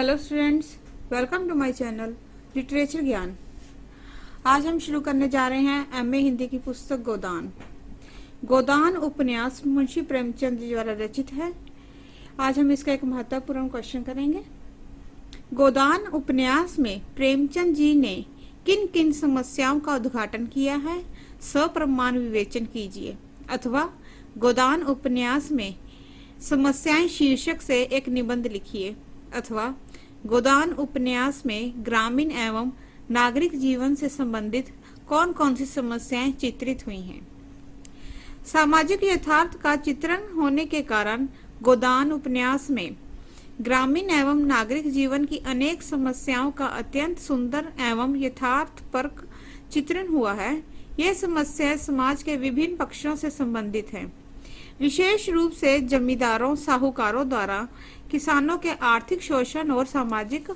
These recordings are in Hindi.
Hello students, welcome to my channel literature Gyan. आज हम शुरू करने जा रहे हैं एमए हिंदी की पुस्तक गोदान। गोदान उपन्यास मुंशी प्रेमचंद जी द्वारा रचित है। आज हम इसका एक महत्वपूर्ण क्वेश्चन करेंगे। गोदान उपन्यास में प्रेमचंद जी ने किन किन समस्याओं का उद्घाटन किया है, सप्रमाण विवेचन कीजिए। अथवा गोदान उपन्यास में समस्याएं शीर्षक से एक निबंध लिखिए। अथवा गोदान उपन्यास में ग्रामीण एवं नागरिक जीवन से संबंधित कौन कौन सी समस्याएं चित्रित हुई हैं। सामाजिक यथार्थ का चित्रण होने के कारण गोदान उपन्यास में ग्रामीण एवं नागरिक जीवन की अनेक समस्याओं का अत्यंत सुंदर एवं यथार्थपरक चित्रण हुआ है। ये समस्याएं समाज के विभिन्न पक्षों से संबंधित हैं। विशेष रूप से जमींदारों साहूकारों द्वारा किसानों के आर्थिक शोषण और सामाजिक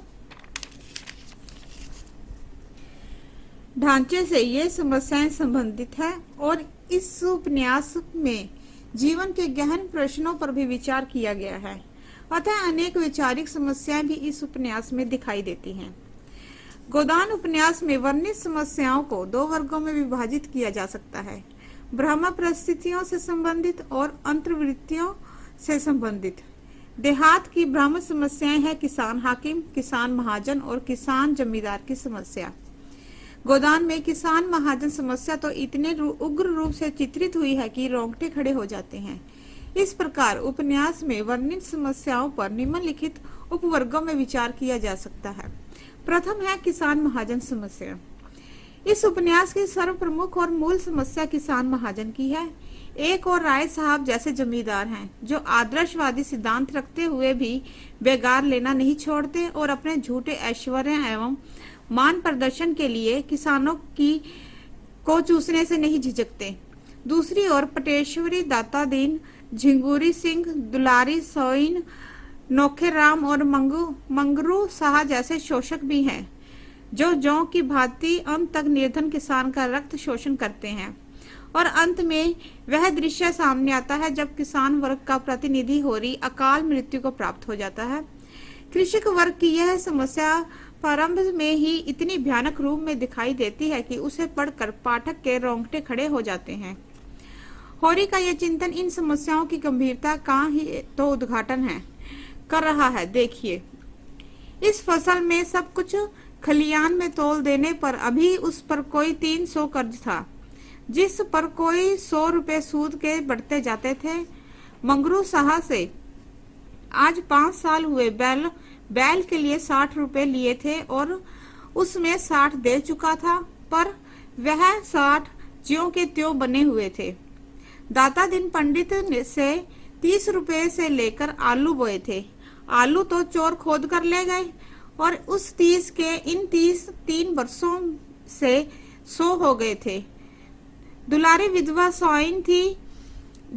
ढांचे से ये समस्याएं संबंधित है और इस उपन्यास में जीवन के गहन प्रश्नों पर भी विचार किया गया है। अतः अनेक वैचारिक समस्याएं भी इस उपन्यास में दिखाई देती हैं। गोदान उपन्यास में वर्णित समस्याओं को दो वर्गों में विभाजित किया जा सकता है: ब्रह्म परिस्थितियों से संबंधित और अंतर्वृत्तियों से संबंधित। देहात की ब्रह्म समस्याएं है किसान हाकिम, किसान महाजन और किसान जमींदार की समस्या। गोदान में किसान महाजन समस्या तो इतने उग्र रूप से चित्रित हुई है कि रोंगटे खड़े हो जाते हैं। इस प्रकार उपन्यास में वर्णित समस्याओं पर निम्नलिखित उपवर्गों में विचार किया जा सकता है। प्रथम है किसान महाजन समस्या। इस उपन्यास की सर्वप्रमुख और मूल समस्या किसान महाजन की है। एक और राय साहब जैसे जमींदार हैं जो आदर्शवादी सिद्धांत रखते हुए भी बेगार लेना नहीं छोड़ते और अपने झूठे ऐश्वर्य एवं मान प्रदर्शन के लिए किसानों की को चूसने से नहीं झिझकते। दूसरी ओर पटेश्वरी, दाता दीन, झिंगुरी सिंह, दुलारी सोइन, नोखेराम और मंगरू शाह जैसे शोषक भी हैं जो जौ की भांति अंत तक निर्धन किसान का रक्त शोषण करते हैं। और अंत में वह दृश्य सामने आता है जब किसान वर्ग का प्रतिनिधि होरी अकाल मृत्यु को प्राप्त हो जाता है। कृषक वर्ग की यह समस्या प्रारंभ में ही इतनी भयानक रूप में दिखाई देती है कि उसे पढ़कर पाठक के रोंगटे खड़े हो जाते हैं। होरी का यह चिंतन इन समस्याओं की गंभीरता का ही तो उद्घाटन कर रहा है। देखिए, इस फसल में सब कुछ खलियान में तोल देने पर अभी उस पर कोई 300 कर्ज था, जिस पर कोई 100 रुपए सूद के बढ़ते जाते थे। मंगरू शाह से आज 5 साल हुए बैल के लिए 60 रुपए लिए थे और उसमें 60 दे चुका था, पर वह 60 ज्यों के त्यों बने हुए थे। दाता दिन पंडित से 30 रुपए से लेकर आलू बोए थे। आलू तो चोर खोद कर ले गए और उस 30 के इन 3 वर्षों से 100 हो गए थे। दुलारी विधवा सोइन थी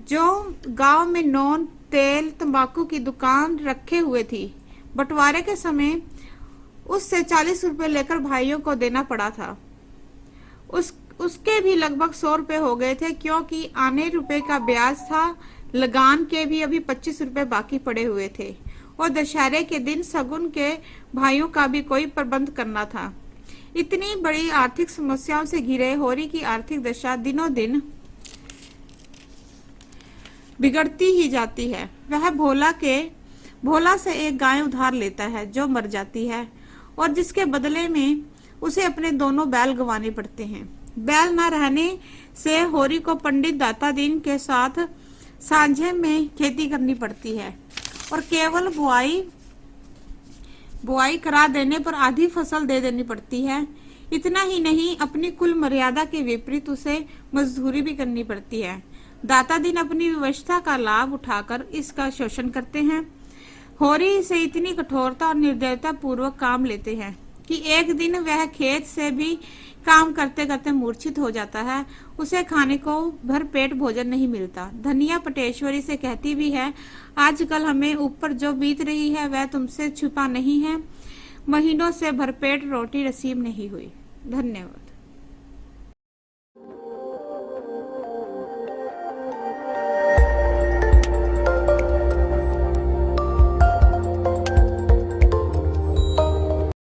जो गांव में नॉन तेल तंबाकू की दुकान रखे हुए थी। बंटवारे के समय उससे 40 रुपए लेकर भाइयों को देना पड़ा था। उसके भी लगभग 100 रुपए हो गए थे, क्योंकि आने रुपए का ब्याज था। लगान के भी अभी 25 रुपए बाकी पड़े हुए थे और दशहरे के दिन सगुन के भाइयों का भी कोई प्रबंध करना था। इतनी बड़ी आर्थिक समस्याओं से घिरे होरी की आर्थिक दशा दिनों दिन बिगड़ती ही जाती है। वह भोला से एक गाय उधार लेता है जो मर जाती है और जिसके बदले में उसे अपने दोनों बैल गंवाने पड़ते हैं। बैल न रहने से होरी को पंडित दाता दीन के साथ सांझे में खेती करनी पड़ती है और केवल बुआई करा देने पर आधी फसल दे देनी पड़ती है। इतना ही नहीं, अपनी कुल मर्यादा के विपरीत उसे मजदूरी भी करनी पड़ती है। दाता दिन अपनी व्यवस्था का लाभ उठाकर इसका शोषण करते हैं। होरी से इतनी कठोरता और निर्दयता पूर्वक काम लेते हैं कि एक दिन वह खेत से भी काम करते करते मूर्छित हो जाता है। उसे खाने को भर पेट भोजन नहीं मिलता। धनिया पटेश्वरी से कहती भी है, आजकल हमें ऊपर जो बीत रही है वह तुमसे छुपा नहीं है। महीनों से भरपेट रोटी नसीब नहीं हुई। धन्यवाद।